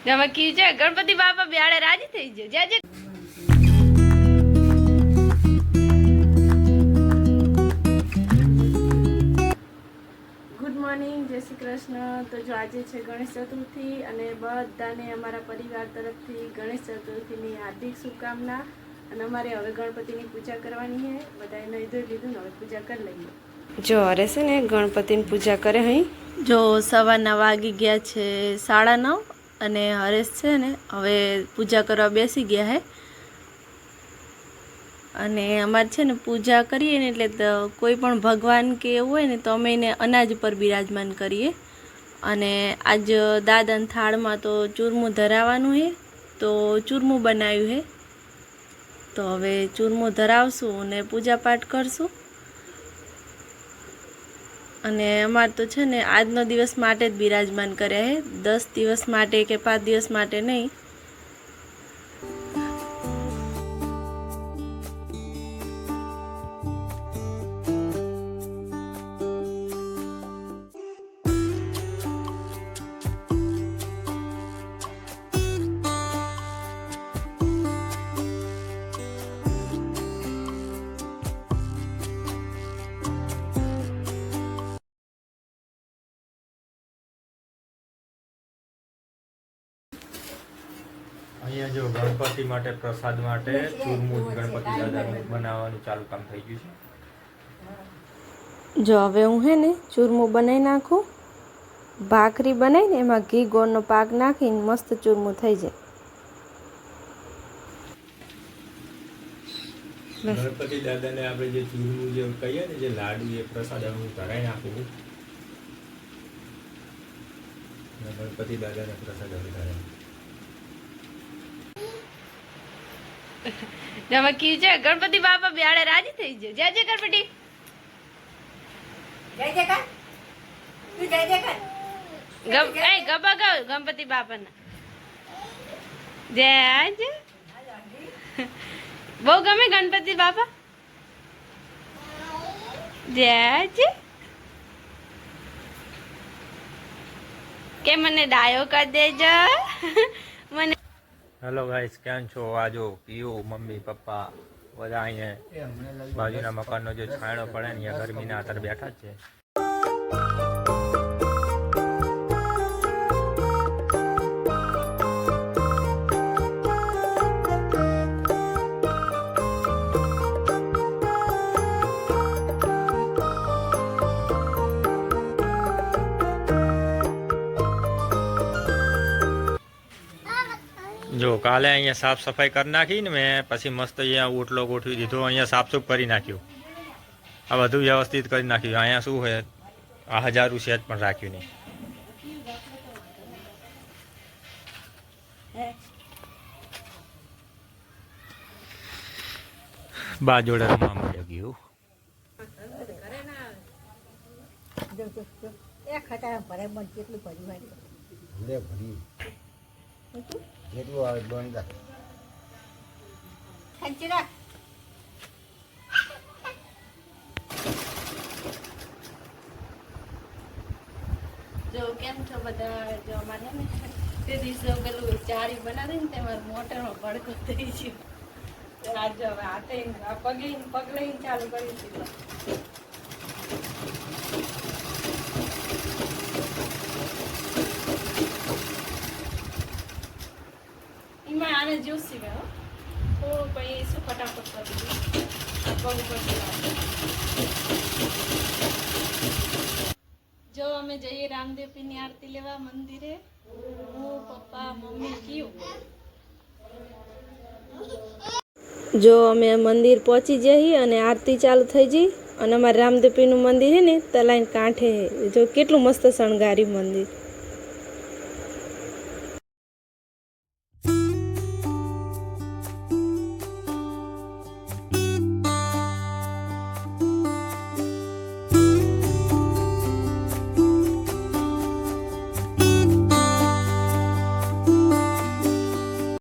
જેમાં કી છે ગણપતિ બાપા બેડે રાજી થઈ ગયો જય જય ગુડ મોર્નિંગ જય શ્રી કૃષ્ણ। તો જો આજે છે ગણેશ ચતુર્થી અને બધાને અમારા પરિવાર તરફથી ગણેશ ચતુર્થીની હાર્દિક શુભકામના। અને અમારે હવે ગણપતિની પૂજા કરવાની છે, બધાએ નહીં ધોઈ લીધું ને હવે પૂજા કરી લઈએ। જો અરે છે ને ગણપતિની પૂજા કરે અહીં જો 9:15 વાગી ગયા છે 9:30 અને હરેશ છે ને હવે પૂજા કરવા બેસી ગયા હે। અને અમારે છે ને પૂજા કરીએ ને એટલે કોઈ પણ ભગવાન કે એવું હોય ને તો અમે એને અનાજ પર બિરાજમાન કરીએ। અને આજ દાદાના થાળમાં તો ચૂરમું ધરાવવાનું છે, તો ચૂરમું બનાવ્યું છે, તો હવે ચૂરમું ધરાવશું અને પૂજા પાઠ કરશું। અને અમારે તો છે ને આજનો દિવસ માટે જ બિરાજમાન કર્યા છે, 10 દિવસ માટે કે 5 દિવસ માટે નહીં। અહીંયા જો ગણપતિ માટે પ્રસાદ માટે ચૂરમું ગણપતિ દાદાનું બનાવવાનું ચાલુ કામ થઈ ગયું છે। જો હવે હું હે ને ચૂરમું બનાવી નાખું, ભાખરી બનાવીને એમાં ઘી ગોળનો પાક નાખીને મસ્ત ચૂરમું થઈ જાય। ગણપતિ દાદાને આપણે જે ચૂરમું જે કહીએ ને જે લાડુ એ પ્રસાદ હું ધરાઈ નાખું, ગણપતિ દાદાને પ્રસાદ હવે ધરાય। જેમાં કી છે ગણપતિ બાપા બેડે રાજી થઈ ગયો જય જય ગણપતિ જય જય કર તું જય જય કર ગબા ગા ગણપતિ બાપાના જય જય। બહુ ગમે ગણપતિ બાપા જય જય કે મને ડાયો કરી દેજો મને। હેલો ગાઈસ, કેમ છો? આજો પીયું મમ્મી પપ્પા બધા અહીંયા બાજુના મકાનનો જે છાંયડો પડે ને અહીંયા ગરમીના અત્યારે બેઠા જ છે। જો કાલે અહીંયા સાફ સફાઈ કરી નાખી ને મેં, પછી મસ્ત અહીંયા ઓટલો ગોઠવી દીધો, અહીંયા સાફસૂફ કરી નાખ્યું, આ બધું વ્યવસ્થિત કરી નાખ્યું। અહીંયા શું છે આ 1000 સેજ પણ રાખ્યું નહીં। બા જોડે રમવા મળ્યો ગયું એ ખટા ભરે મન કેટલું ભર્યું હોય ભૂલે ભરી જેટલું આવે બંધ રાખ ખેંચી રાખ જો કેમ છો બધા? જો અમારે ને તે દિવસે પેલું ચારી બનાવી ને તેમાં મોટરમાં ભડકો થઈ ગયો, તો આજે હવે હાથે પગલે ચાલુ કરીશું। એમાં આને જ્યુસ સીવે હો તો પછી શું ફટાફટ કરી દીધું પગ ઉપર જો અમે જઈએ રામદેવપીરની આરતી લેવા મંદિરે, હું પપ્પા મમ્મી કયું જો અમે મંદિર પહોંચી જઈએ અને આરતી ચાલુ થઈ જઈ। અને અમારે રામદેવપીરનું મંદિર છે ને તલાઈને કાંઠે, જો કેટલું મસ્ત શણગાર્યું મંદિર।